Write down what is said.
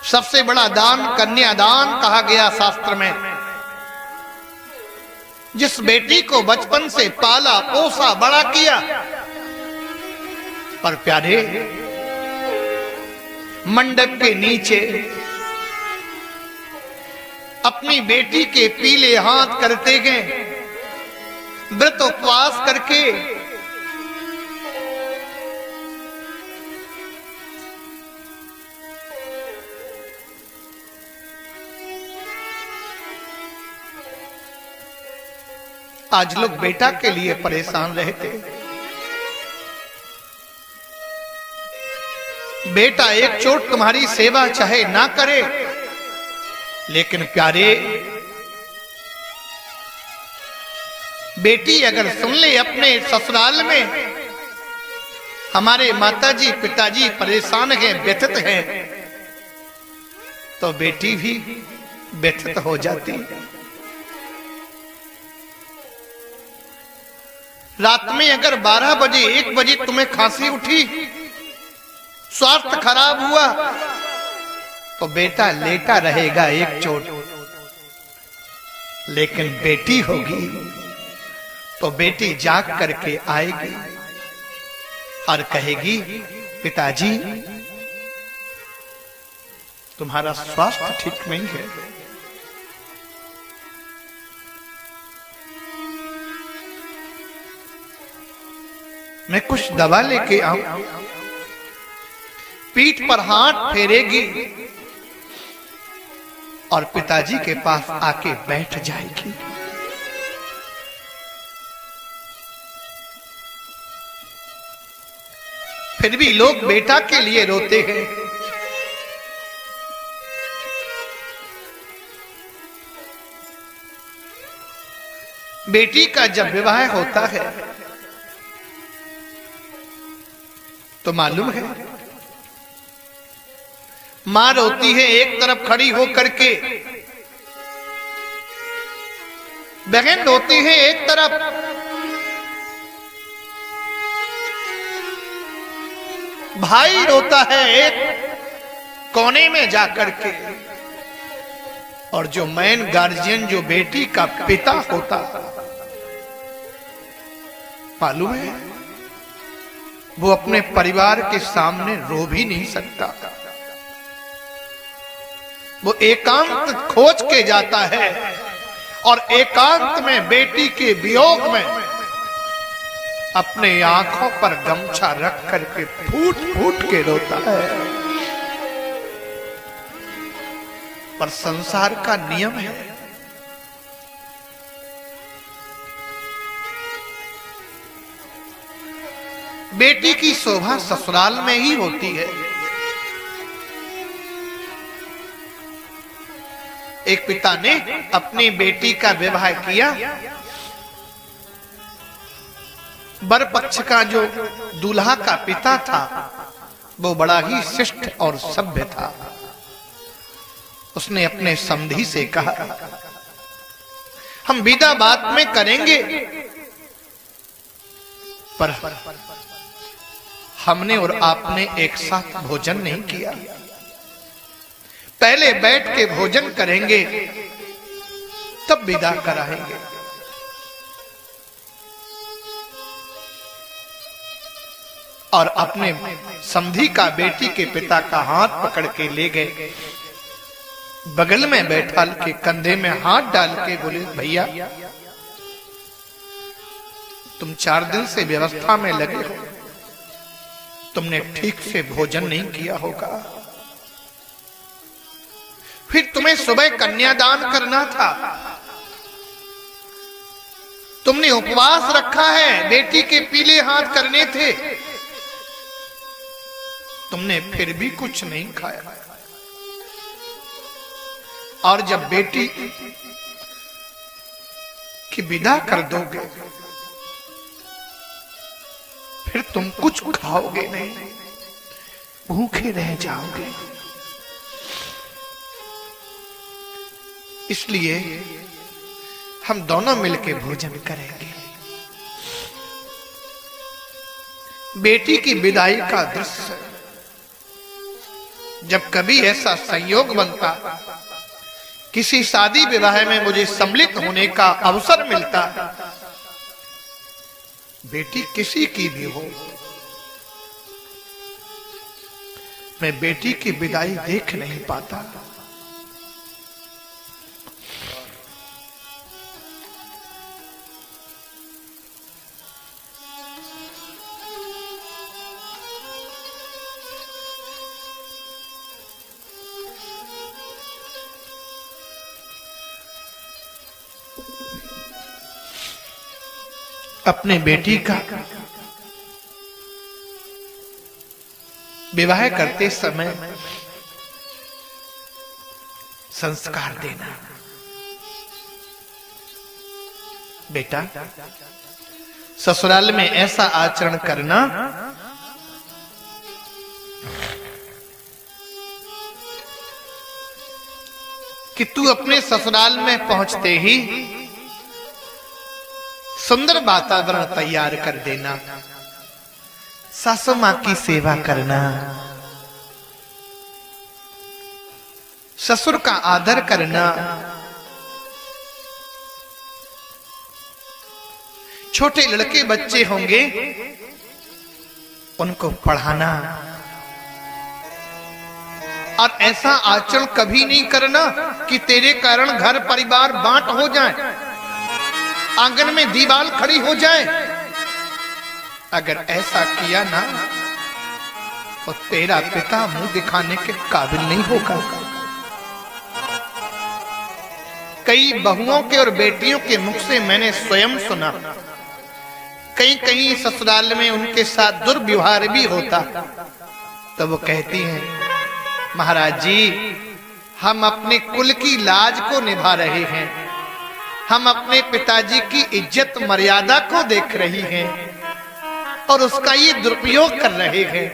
सबसे बड़ा दान कन्यादान कहा गया शास्त्र में। जिस बेटी को बचपन से पाला पोसा बड़ा किया, पर प्यारे मंडप के नीचे अपनी बेटी के पीले हाथ करते गए, व्रत उपवास करके आज लोग बेटा के लिए परेशान रहते। बेटा एक चोट तुम्हारी सेवा चाहे ना करे, लेकिन प्यारे बेटी अगर सुन ले अपने ससुराल में हमारे माताजी पिताजी परेशान हैं, व्यथित हैं, तो बेटी भी व्यथित हो जाती। रात में अगर 12 बजे 1 बजे तुम्हें खांसी उठी, स्वास्थ्य खराब हुआ, तो बेटा लेटा रहेगा एक चोट। लेकिन बेटी होगी तो बेटी जाग करके आएगी और कहेगी, पिताजी तुम्हारा स्वास्थ्य ठीक नहीं है, मैं कुछ दवा लेके आऊं। पीठ पर हाथ फेरेगी और पिताजी के पास आके बैठ जाएगी। फिर भी लोग बेटा के लिए रोते हैं। बेटी का जब विवाह होता है तो मालूम है मां रोती है एक तरफ खड़ी हो करके, बहन रोती है एक तरफ, भाई रोता है एक कोने में जाकर के, और जो मेन गार्जियन जो बेटी का पिता होता मालूम है वो अपने परिवार के सामने रो भी नहीं सकता। वो एकांत खोज के जाता है और एकांत में बेटी के वियोग में अपने आंखों पर गमछा रख करके फूट फूट के रोता है। पर संसार का नियम है, बेटी की शोभा ससुराल में ही होती है। एक पिता ने अपनी बेटी का विवाह किया। वर पक्ष का जो दूल्हा का पिता था वो बड़ा ही शिष्ट और सभ्य था। उसने अपने समधी से कहा, हम विदा बाद में करेंगे, पर हमने और आपने एक साथ भोजन नहीं किया, पहले बैठ के भोजन करेंगे तब विदा कराएंगे। और अपने समधी का बेटी के पिता का हाथ पकड़ के ले गए, बगल में बैठा के कंधे में हाथ डाल के बोले, भैया तुम 4 दिन से व्यवस्था में लगे हो, तुमने ठीक से भोजन नहीं किया होगा, फिर तुम्हें सुबह कन्यादान करना था, तुमने उपवास रखा है, बेटी के पीले हाथ करने थे, तुमने फिर भी कुछ नहीं खाया। और जब बेटी की विदा कर दोगे फिर तुम कुछ खाओगे नहीं, भूखे रह जाओगे। इसलिए हम दोनों मिलकर भोजन करेंगे। बेटी की विदाई का दृश्य जब कभी ऐसा संयोग बनता, किसी शादी विवाह में मुझे सम्मिलित होने का अवसर मिलता, बेटी किसी की भी हो, मैं बेटी की विदाई देख नहीं पाता। अपने बेटी का विवाह करते समय संस्कार देना। बेटा, ससुराल में ऐसा आचरण करना कि तू अपने ससुराल में पहुंचते ही सुंदर वातावरण तैयार कर देना, सासू मां की सेवा करना, ससुर का आदर करना, छोटे लड़के बच्चे होंगे उनको पढ़ाना, और ऐसा आचरण कभी नहीं करना कि तेरे कारण घर परिवार बांट हो जाए, आंगन में दीवार खड़ी हो जाए। अगर ऐसा किया ना तो तेरा पिता मुंह दिखाने के काबिल नहीं होगा। कई बहुओं के और बेटियों के मुख से मैंने स्वयं सुना, कहीं कहीं ससुराल में उनके साथ दुर्व्यवहार भी होता, तो वो कहती हैं, महाराज जी, हम अपने कुल की लाज को निभा रहे हैं, हम अपने पिताजी की इज्जत मर्यादा को देख रही हैं और उसका ये दुरुपयोग कर रहे हैं।